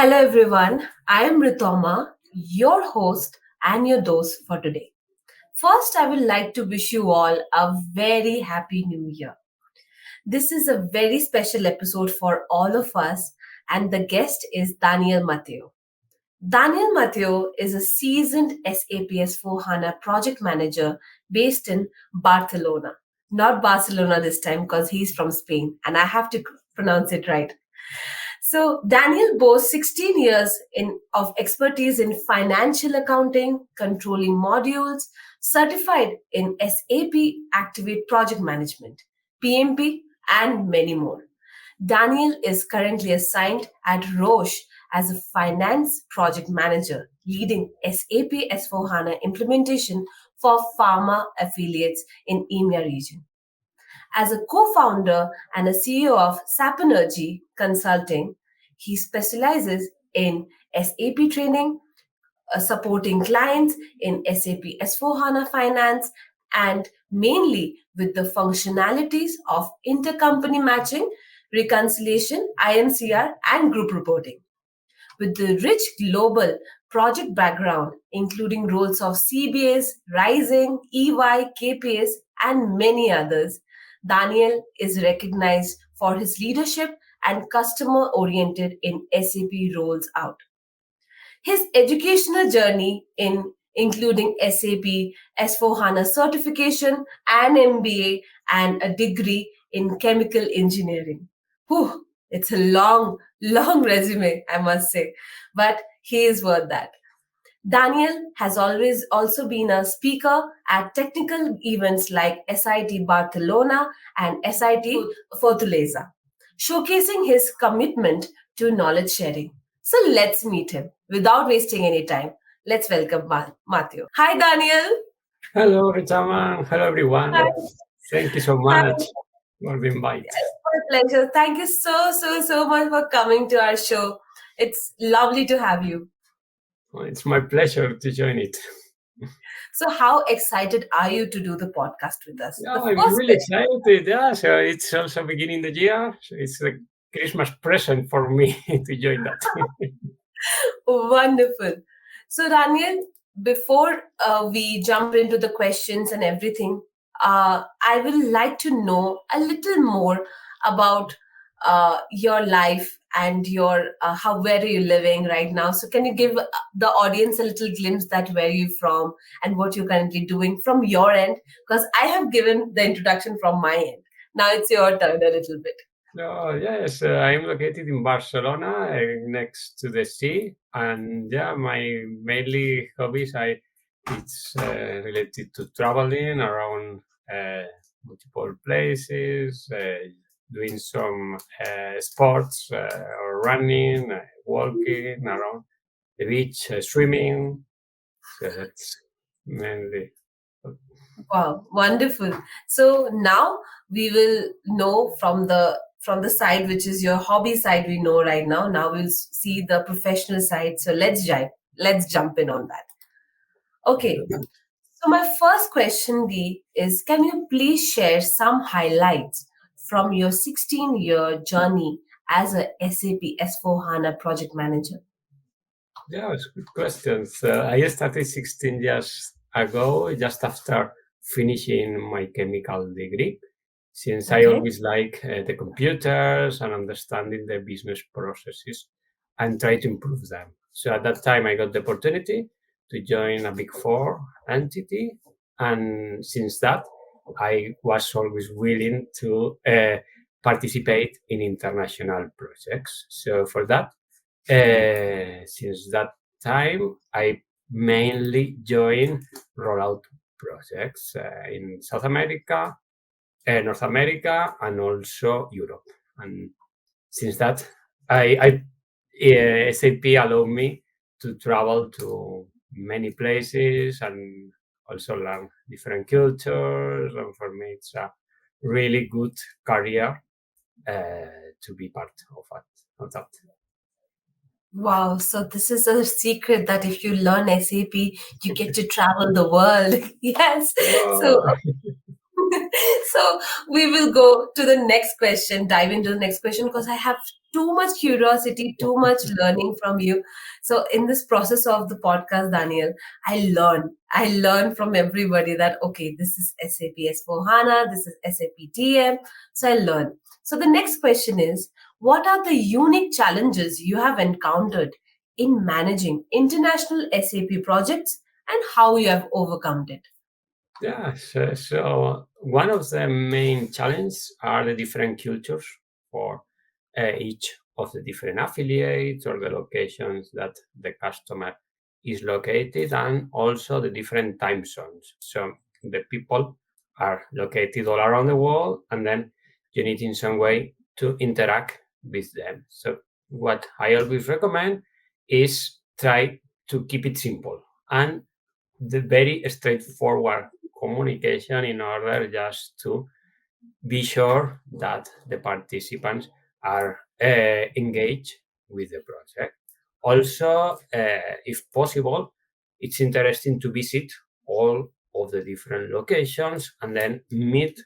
Hello everyone, I am Ritoma, your host and your dose for today. First, I would like to wish you all a very happy new year. This is a very special episode for all of us, and the guest is Daniel Mateo. Daniel Mateo is a seasoned SAP S4 HANA project manager based in Barcelona. Not Barcelona this time because he's from Spain and I have to pronounce it right. So Daniel boasts 16 years of expertise in financial accounting, controlling modules, certified in SAP Activate Project Management, PMP, and many more. Daniel is currently assigned at Roche as a finance project manager, leading SAP S4 HANA implementation for pharma affiliates in EMEA region. As a co-founder and a CEO of SAP Energy Consulting, he specializes in SAP training, supporting clients in SAP S4 HANA Finance, and mainly with the functionalities of intercompany matching, reconciliation, IMCR, and group reporting. With the rich global project background, including roles of CBS, Rising, EY, KPS, and many others, Daniel is recognized for his leadership and customer oriented in SAP rolls out. His educational journey in including SAP S4 HANA certification and MBA and a degree in chemical engineering. Whew, it's a long resume, I must say, but he is worth that. Daniel has always also been a speaker at technical events like SIT Barcelona and SIT Fortaleza, showcasing his commitment to knowledge sharing. So let's meet him without wasting any time. Let's welcome Matthew. Hi, Daniel. Hello, Ritama. Hello, everyone. Hi. Thank you so Hi. much for the invite. It's my pleasure. Thank you so much for coming to our show. It's lovely to have you. Well, it's my pleasure to join it. So, how excited are you to do the podcast with us? Yeah, The I'm first really excited. Yeah, so it's also beginning the year. So it's a Christmas present for me to join that. Wonderful. So, Daniel, before we jump into the questions and everything, I will like to know a little more about your life and your where are you living right now. So, can you give the audience a little glimpse that where you from and what you're currently doing from your end? Because I have given the introduction from my end. Now it's your turn a little bit. Yes, I'm located in Barcelona, next to the sea, and yeah, my mainly hobbies it's related to traveling around multiple places, doing some sports or running, walking around the beach, swimming. So that's mainly. Wow, wonderful. So now we will know from the side which is your hobby side we know right now. Now we'll see the professional side. So let's jump in on that. Okay. So my first question D is can you please share some highlights from your 16-year journey as a SAP S4 HANA project manager? Yeah, it's good questions. I started 16 years ago, just after finishing my chemical degree, since I Okay. always like the computers and understanding the business processes and try to improve them. So at that time, I got the opportunity to join a big four entity. And since that, I was always willing to participate in international projects. So for that, since that time, I mainly join rollout projects in South America, North America, and also Europe. And since that, SAP allowed me to travel to many places and also learn different cultures. And for me, it's a really good career to be part of that. Wow, so this is a secret that if you learn SAP, you get to travel the world. Yes. So Oh, So we will go to the next question, dive into the next question, because I have too much curiosity, too much learning from you. So in this process of the podcast, Daniel, I learn from everybody that, okay, this is SAP S4 HANA, this is SAP TM. So I learn. So the next question is, what are the unique challenges you have encountered in managing international SAP projects and how you have overcome it? Yeah, so one of the main challenges are the different cultures for each of the different affiliates or the locations that the customer is located, and also the different time zones. So the people are located all around the world, and then you need in some way to interact with them. So what I always recommend is try to keep it simple and the very straightforward communication in order just to be sure that the participants are engaged with the project. Also, if possible, it's interesting to visit all of the different locations and then meet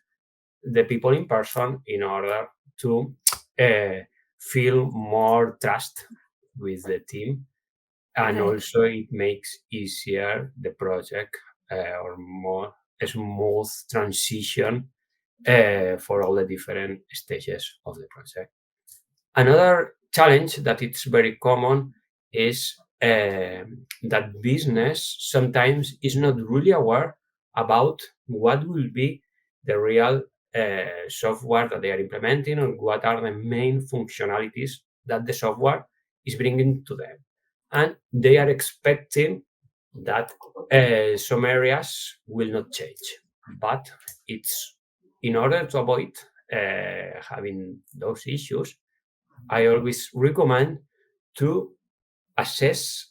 the people in person in order to uh, feel more trust with the team, and Right. also it makes easier the project or more smooth transition for all the different stages of the project. Another challenge that it's very common is that business sometimes is not really aware about what will be the real software that they are implementing and what are the main functionalities that the software is bringing to them. And they are expecting that some areas will not change. But it's in order to avoid having those issues, I always recommend to assess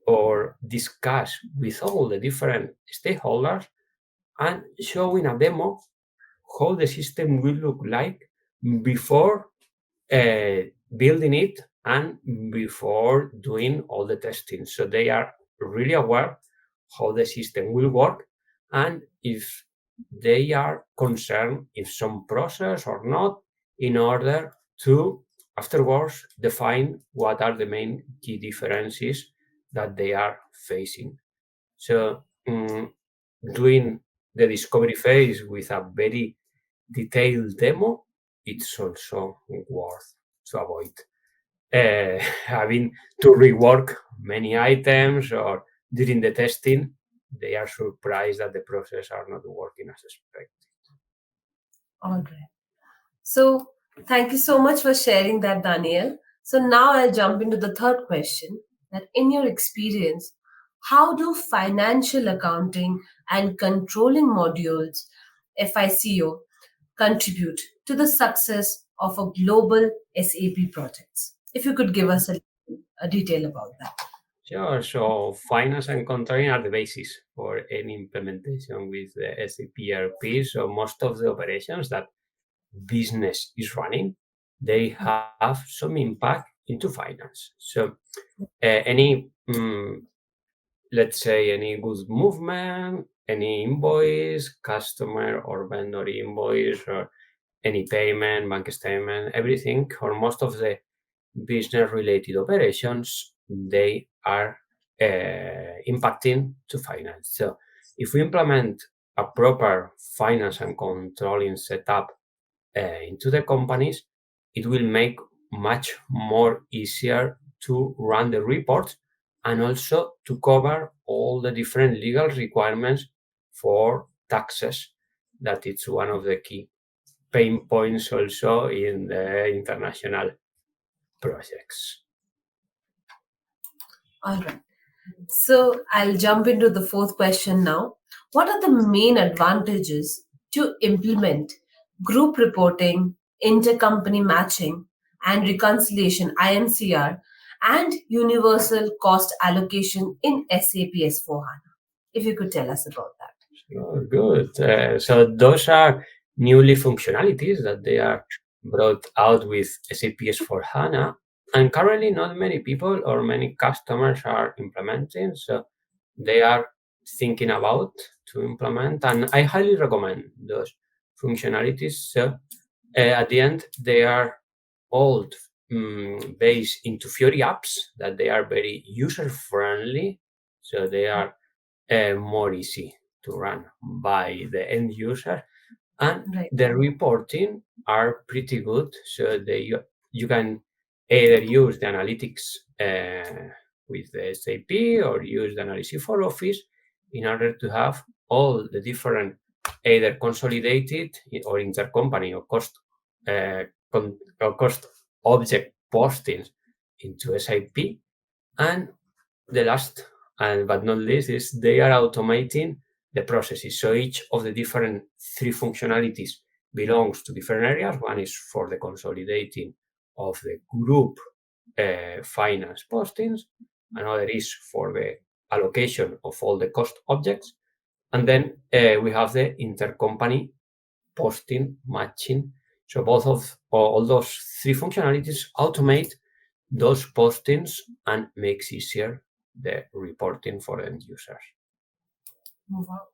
or discuss with all the different stakeholders and show in a demo how the system will look like before uh, building it and before doing all the testing. So they are really aware how the system will work and if they are concerned if some process or not, in order to afterwards define what are the main key differences that they are facing. So doing the discovery phase with a very detailed demo, it's also worth to avoid having to rework many items, or during the testing they are surprised that the process are not working as expected. All right. So, thank you so much for sharing that, Daniel. So, now I'll jump into the third question, that in your experience, how do financial accounting and controlling modules, FICO, contribute to the success of a global SAP projects? If you could give us a detail about that. Sure. So finance and controlling are the basis for any implementation with the SAP ERP. So most of the operations that business is running, they have some impact into finance. So any let's say any goods movement, any invoice, customer or vendor invoice, or any payment, bank statement, everything, or most of the business related operations, they are impacting to finance. So if we implement a proper finance and controlling setup into the companies, it will make much more easier to run the reports and also to cover all the different legal requirements for taxes. That it's one of the key pain points also in the international projects. All right. So I'll jump into the fourth question now. What are the main advantages to implement group reporting, intercompany matching, and reconciliation (IMCR) and universal cost allocation in SAP S4 HANA? If you could tell us about that. Oh, good. So those are newly functionalities that they are brought out with SAP S4 HANA, and currently not many people or many customers are implementing. So they are thinking about to implement, and I highly recommend those functionalities. So at the end, they are all based into Fiori apps that they are very user friendly, so they are more easy to run by the end user, and Right. the reporting are pretty good. So you can either use the analytics with the SAP or use the analysis for Office in order to have all the different either consolidated or intercompany or uh, or cost object postings into SAP. And the last and but not least is they are automating the processes. So each of the different three functionalities belongs to different areas. One is for the consolidating of the group finance postings. Another is for the allocation of all the cost objects. And then we have the intercompany posting matching. So both of all those three functionalities automate those postings and makes easier the reporting for end users. Wow.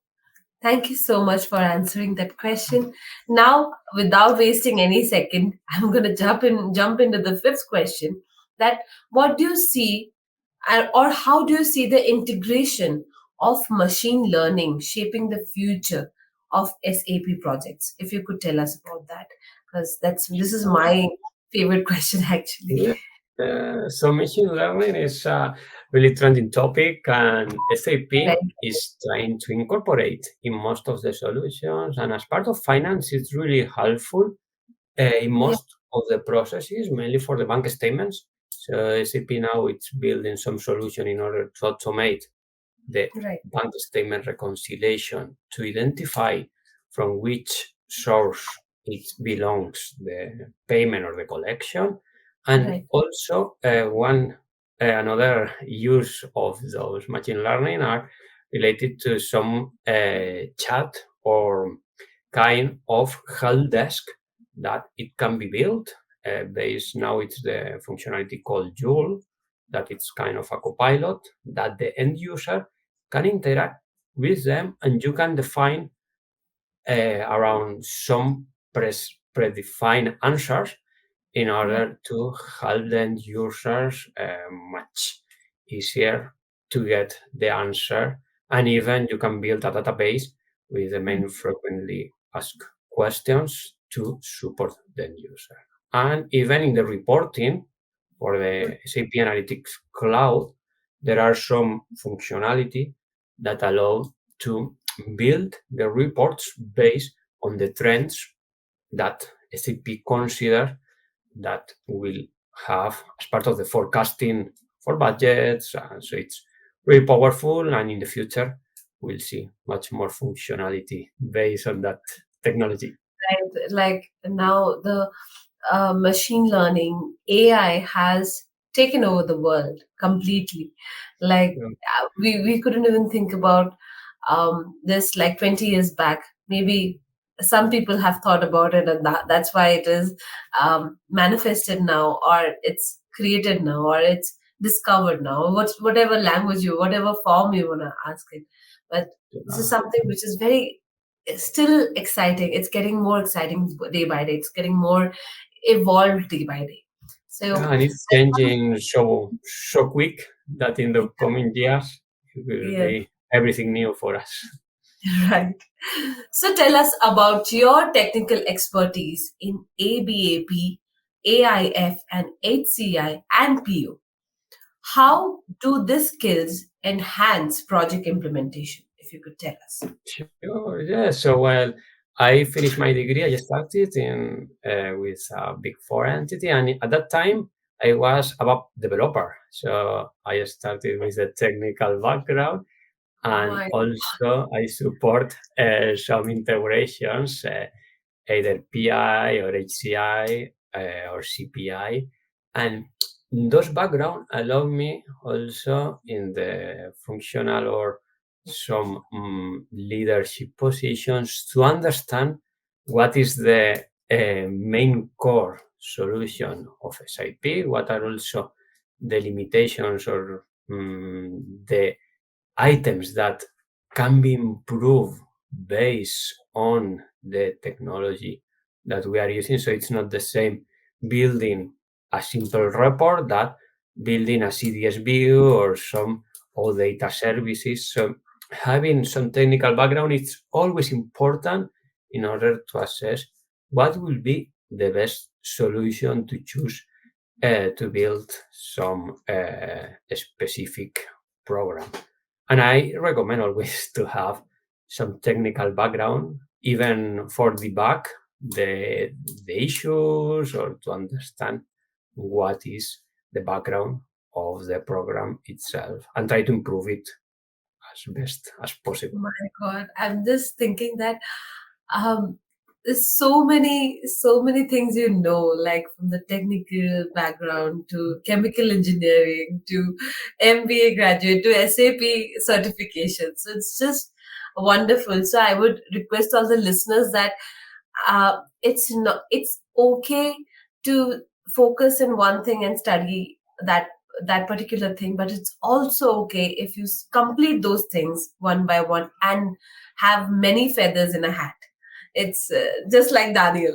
Thank you so much for answering that question. Now, without wasting any second, I'm going to jump into the fifth question. That what do you see, or how do you see the integration of machine learning shaping the future of SAP projects? If you could tell us about that, because this is my favorite question actually. Yeah. So machine learning is a really trending topic, and SAP Right. is trying to incorporate in most of the solutions. And as part of finance, it's really helpful in Yeah. most of the processes, mainly for the bank statements. So SAP now it's building some solution in order to automate the Right. bank statement reconciliation to identify from which source it belongs, the payment or the collection. And Right. also one another use of those machine learning are related to some chat or kind of help desk that it can be built based now it's the functionality called Joule, that it's kind of a copilot that the end user can interact with them, and you can define around some predefined answers in Right. order to help the end users much easier to get the answer. And even you can build a database with the main frequently asked questions to support the end user. And even in the reporting for the SAP Analytics Cloud, there are some functionality that allow to build the reports based on the trends that SAP consider that will have as part of the forecasting for budgets. So it's very powerful, and in the future, we'll see much more functionality based on that technology. Right. Like now the machine learning, AI has taken over the world completely. Like Um, we couldn't even think about this like 20 years back. Maybe some people have thought about it, and that's why it is manifested now, or it's created now, or it's discovered now. Whatever language whatever form you want to ask it. But this is uh, something which is very still exciting. It's getting more exciting day by day. It's getting more evolved day by day. So, yeah, and it's changing so quick that in the coming years it will yes, be everything new for us. right. So, tell us about your technical expertise in ABAP, AIF, and HCI and PO. How do these skills enhance project implementation? If you could tell us. Sure, yeah. So, well, I finished my degree. I started in with a big four entity, and at that time, I was a web developer. So I started with a technical background, and My, also I support some integrations, either PI or HCI or CPI, and those background allow me also in the functional or some leadership positions to understand what is the main core solution of SAP, what are also the limitations or the items that can be improved based on the technology that we are using. So it's not the same building a simple report that building a CDS view or some all data services. So having some technical background is always important in order to assess what will be the best solution to choose to build some specific program. And I recommend always to have some technical background, even for debug the, the issues or to understand what is the background of the program itself and try to improve it as best as possible. My God, I'm just thinking that um, there's so many things like from the technical background to chemical engineering to MBA graduate to SAP certification. So it's just wonderful. So I would request all the listeners that it's okay to focus in one thing and study that that particular thing, but it's also okay if you complete those things one by one and have many feathers in a hat. It's just like Daniel.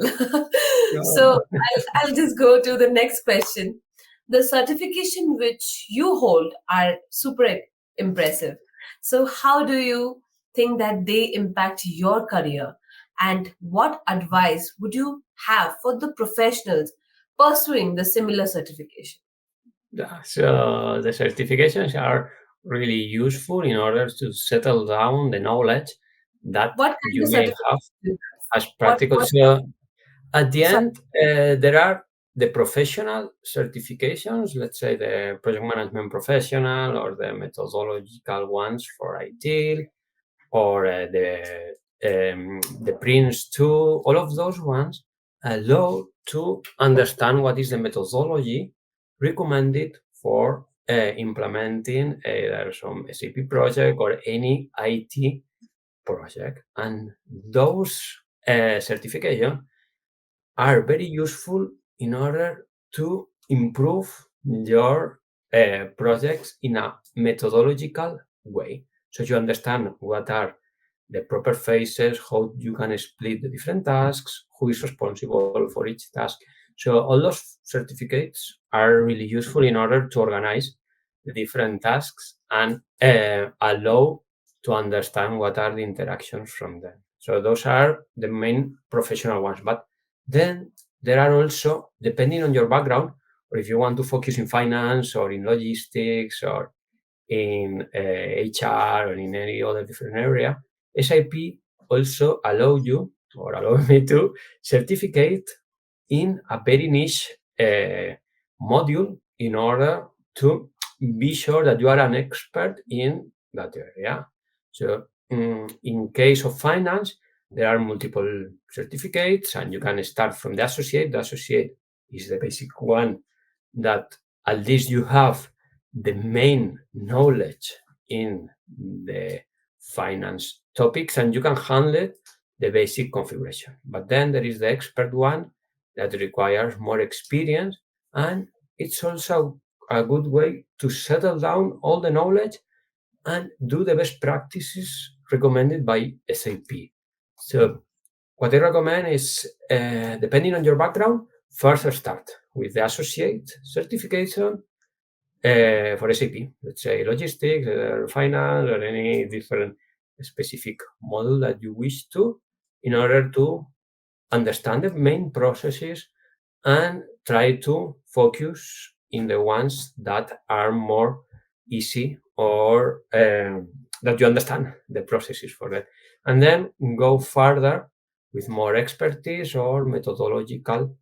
So Yeah. I'll just go to the next question. The certification which you hold are super impressive. So how do you think that they impact your career, and what advice would you have for the professionals pursuing the similar certification? Yeah, so the certifications are really useful in order to settle down the knowledge that What kind you of may certification have do you have? as practical. What So at the sorry, end, there are the professional certifications, let's say the project management professional or the methodological ones for IT or the Prince 2, all of those ones allow to understand what is the methodology recommended for implementing either some SAP project or any IT project. And those certifications are very useful in order to improve your projects in a methodological way. So you understand what are the proper phases, how you can split the different tasks, who is responsible for each task. So all those certificates are really useful in order to organize the different tasks and allow to understand what are the interactions from them. So those are the main professional ones. But then there are also, depending on your background, or if you want to focus in finance or in logistics or in HR or in any other different area, SAP also allow you or allow me to certificate in a very niche module in order to be sure that you are an expert in that area. So in case of finance, there are multiple certificates and you can start from the associate. The associate is the basic one that at least you have the main knowledge in the finance topics and you can handle the basic configuration. But then there is the expert one that requires more experience, and it's also a good way to settle down all the knowledge and do the best practices recommended by SAP. So what I recommend is, depending on your background, first start with the associate certification for SAP, let's say logistics, finance, or any different specific model that you wish to, in order to understand the main processes and try to focus in the ones that are more easy or that you understand the processes for that. And then go further with more expertise or methodological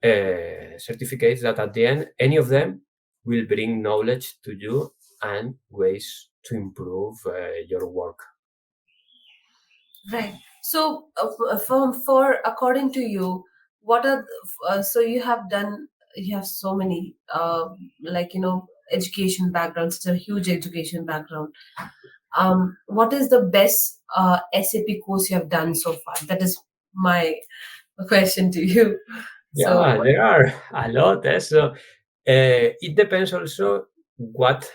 certificates that at the end, any of them will bring knowledge to you and ways to improve your work. right. So, for according to you, what are so you have so many education backgrounds, such a huge education background. What is the best SAP course you have done so far? That is my question to you. So, Yeah, there are a lot. So it depends also what.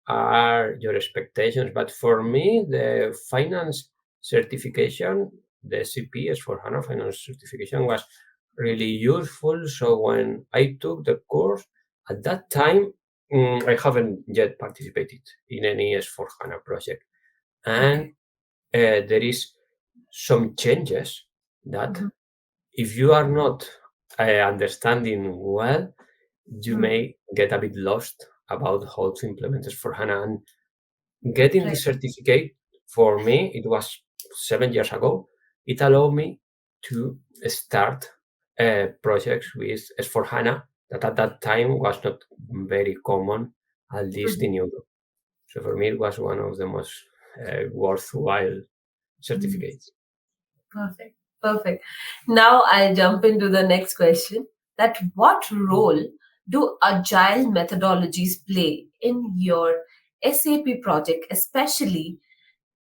are your expectations. But for me, the finance certification, the SAP S4 HANA finance certification was really useful. So when I took the course at that time, I haven't yet participated in any S4 HANA project. And Okay. there is some changes that Mm-hmm. if you are not understanding well, you Mm. may get a bit lost about how to implement S4 HANA. And getting the Right. certificate, for me, it was 7 years ago. It allowed me to start projects with S4 HANA that at that time was not very common, at least Mhm. in Europe. So for me, it was one of the most worthwhile Mm. certificates. Perfect. Perfect. Now I'll jump into the next question. That what role do agile methodologies play in your SAP project, especially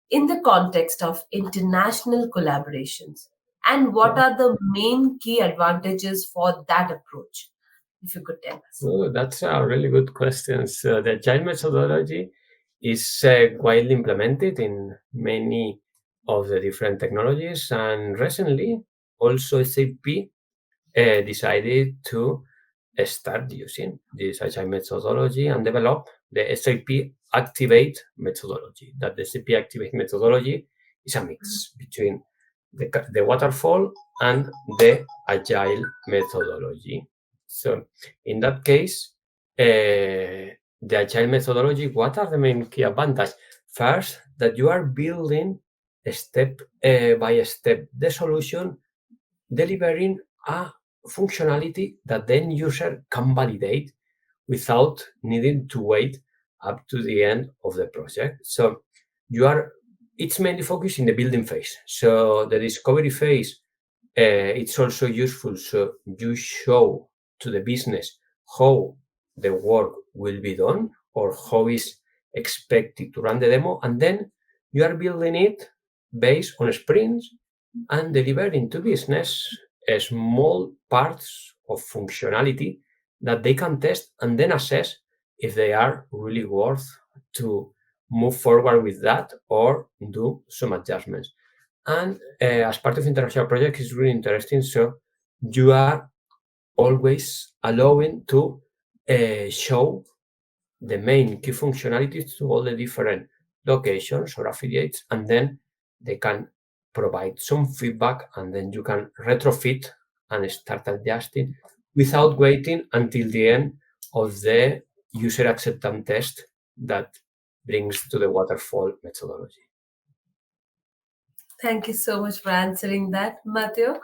in the context of international collaborations? And what Yeah. are the main key advantages for that approach? If you could tell us. Oh, that's a really good question. So the agile methodology is widely implemented in many of the different technologies, and recently also SAP decided to start using this agile methodology and develop the SAP Activate methodology. That the SAP Activate methodology is a mix between the waterfall and the agile methodology. So in that case, the agile methodology, what are the main key advantages? First, that you are building step by step the solution, delivering a functionality that then user can validate without needing to wait up to the end of the project. So you are it's mainly focused in the building phase. So the discovery phase, it's also useful. So you show to the business how the work will be done or how is expected to run the demo, and then you are building it based on sprints and delivering to business small parts of functionality that they can test and then assess if they are really worth to move forward with that or do some adjustments. And as part of international project is really interesting. So you are always allowing to show the main key functionalities to all the different locations or affiliates, and then they can provide some feedback, and then you can retrofit and start adjusting without waiting until the end of the user acceptance test that brings to the waterfall methodology. Thank you so much for answering that, Matthew.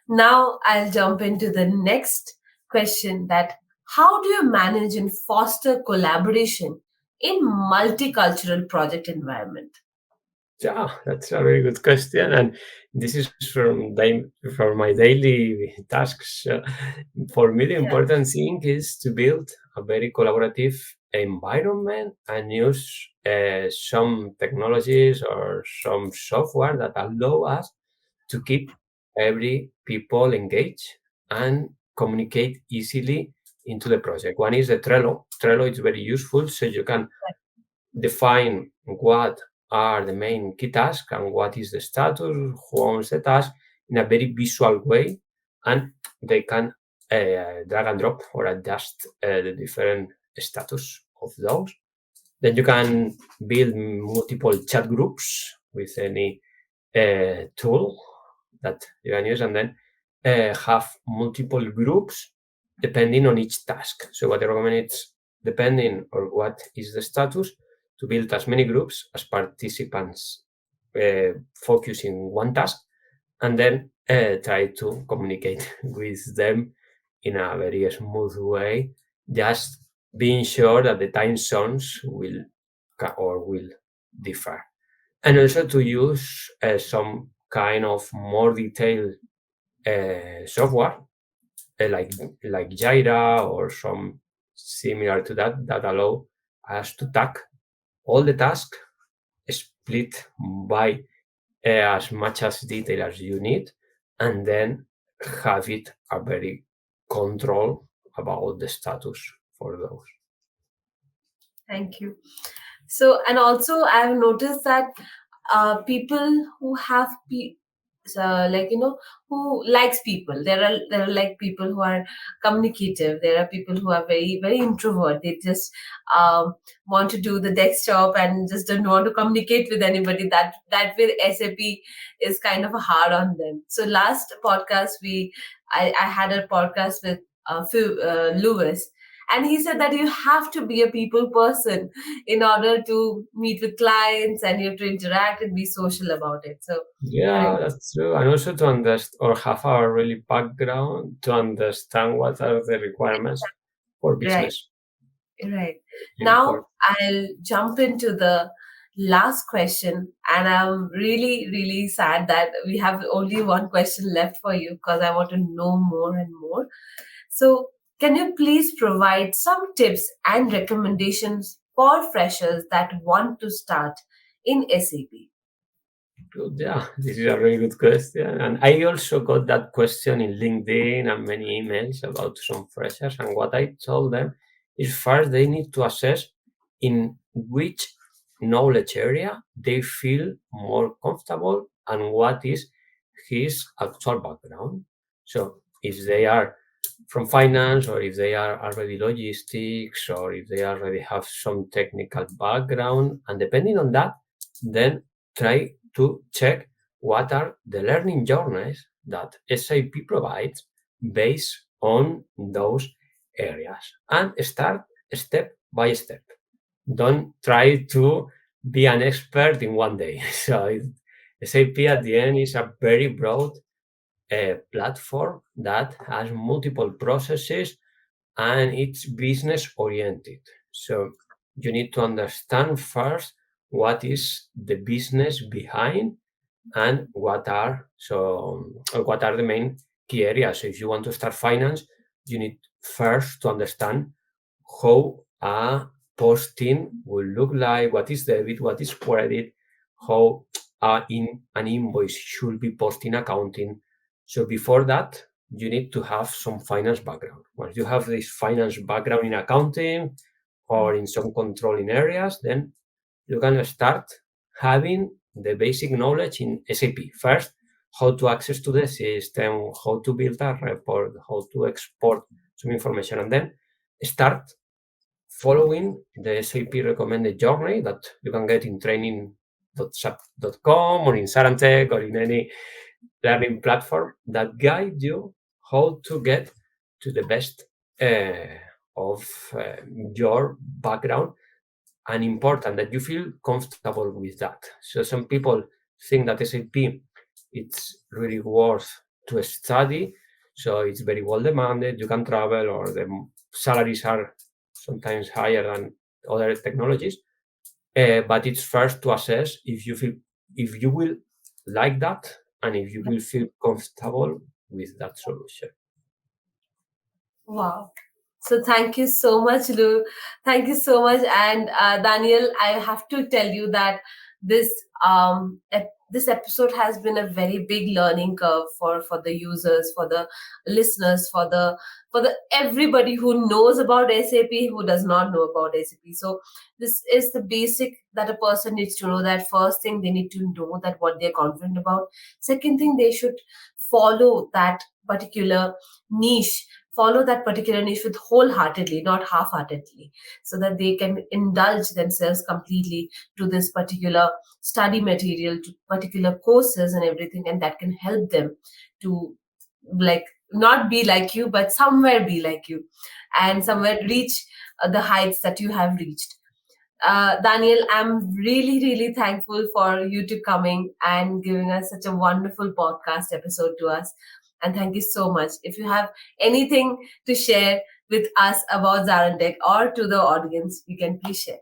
Now I'll jump into the next question, that how do you manage and foster collaboration in multicultural project environment? Yeah, that's a very good question, and this is from my daily tasks. For me, the Yeah. important thing is to build a very collaborative environment and use some technologies or some software that allow us to keep every people engaged and communicate easily into the project. One is the Trello. Trello is very useful, so you can define what are the main key tasks and what is the status, who owns the task in a very visual way, and they can drag and drop or adjust the different status of those. Then you can build multiple chat groups with any tool that you can use, and then have multiple groups depending on each task. So what I recommend is, depending on what is the status, to build as many groups as participants focus in one task, and then try to communicate with them in a very smooth way, just being sure that the time zones will differ, and also to use some kind of more detailed software like Jira or some similar to that allow us to tag all the tasks, split by as much as detail as you need, and then have it a very control about the status for those. Thank you. So, and also I've noticed that people who have like who likes people, there are like people who are communicative, there are people who are very very introvert, they just want to do the desk job and just don't want to communicate with anybody. That with SAP is kind of hard on them. So last podcast I had a podcast with Phil, Lewis, and he said that you have to be a people person in order to meet with clients, and you have to interact and be social about it. So I Yeah, that's true. And also to understand or have a really background to understand what are the requirements for right, business. right. Now Important. I'll jump into the last question, and I'm really, really sad that we have only one question left for you because I want to know more and more. So, can you please provide some tips and recommendations for freshers that want to start in SAP? Good. Yeah, this is a really good question. And I also got that question in LinkedIn and many emails about some freshers. And what I told them is first they need to assess in which knowledge area they feel more comfortable and what is his actual background. So if they are from finance, or if they are already logistics, or if they already have some technical background, and depending on that, then try to check what are the learning journeys that SAP provides based on those areas, and start step by step. Don't try to be an expert in one day. SAP at the end is a very broad platform that has multiple processes and it's business oriented. So you need to understand first what is the business behind and what are the main key areas. So if you want to start finance, you need first to understand how a posting will look like, what is debit, what is credit, how an invoice should be posted in accounting. So before that, you need to have some finance background. Once you have this finance background in accounting or in some controlling areas, then you can start having the basic knowledge in SAP. First, how to access to the system, how to build a report, how to export some information, and then start following the SAP recommended journey that you can get in training.sap.com or in ZaranTech or in any learning platform that guide you how to get to the best of your background, and important that you feel comfortable with that. So some people think that SAP it's really worth to study, so it's very well demanded. You can travel, or the salaries are sometimes higher than other technologies. But it's first to assess if you will like that and if you will feel comfortable with that solution. Wow. So thank you so much, Lou. Thank you so much. And Daniel, I have to tell you that this this episode has been a very big learning curve for the users, for the listeners, for the everybody who knows about SAP, who does not know about SAP. So this is the basic that a person needs to know. That first thing, they need to know that what they're confident about. Second thing, they should follow that particular niche, follow that particular niche with wholeheartedly, not half-heartedly, so that they can indulge themselves completely to this particular study material, to particular courses and everything, and that can help them to, like, not be like you, but somewhere be like you, and somewhere reach the heights that you have reached. Daniel, I'm really, really thankful for you to coming and giving us such a wonderful podcast episode to us. And thank you so much. If you have anything to share with us about ZaranTech or to the audience, you can please share.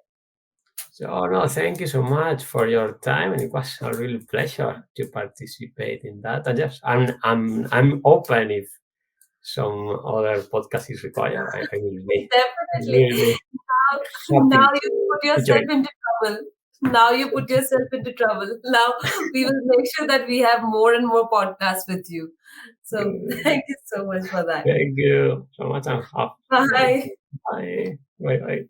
So no, thank you so much for your time, and it was a real pleasure to participate in that. And yes, I'm open if some other podcast is required. I Definitely. will be Now happy you put to yourself join. into trouble. Now you put yourself into trouble. Now we will make sure that we have more and more podcasts with you. So Good. thank you so much for that. Thank you so much, and have a nice Bye. day. Bye. Bye. Bye.